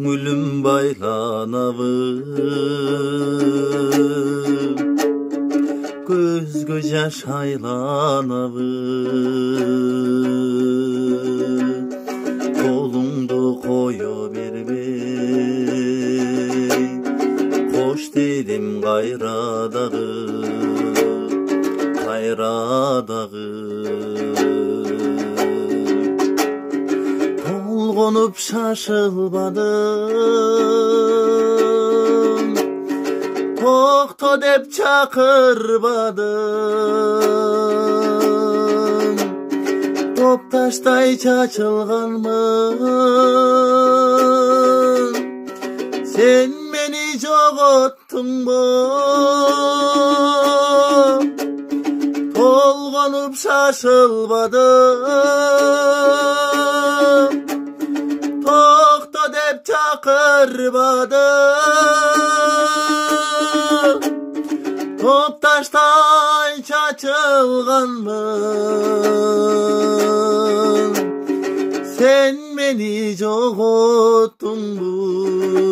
Көңілім байланабы, көзгө жаш айланабы, қолыңды қойо бербей, қош дедім қайрадағы, қайрадағы. Толғанып шашылбадым, тоқта деп чақырбадым, топташтай чачылғанмын, сен мені жоғоттың ба? Толғанып шашылбадым, тоқта деп чақырбадым, топташтай чачылғанмын, сен мені жоғоттың ба?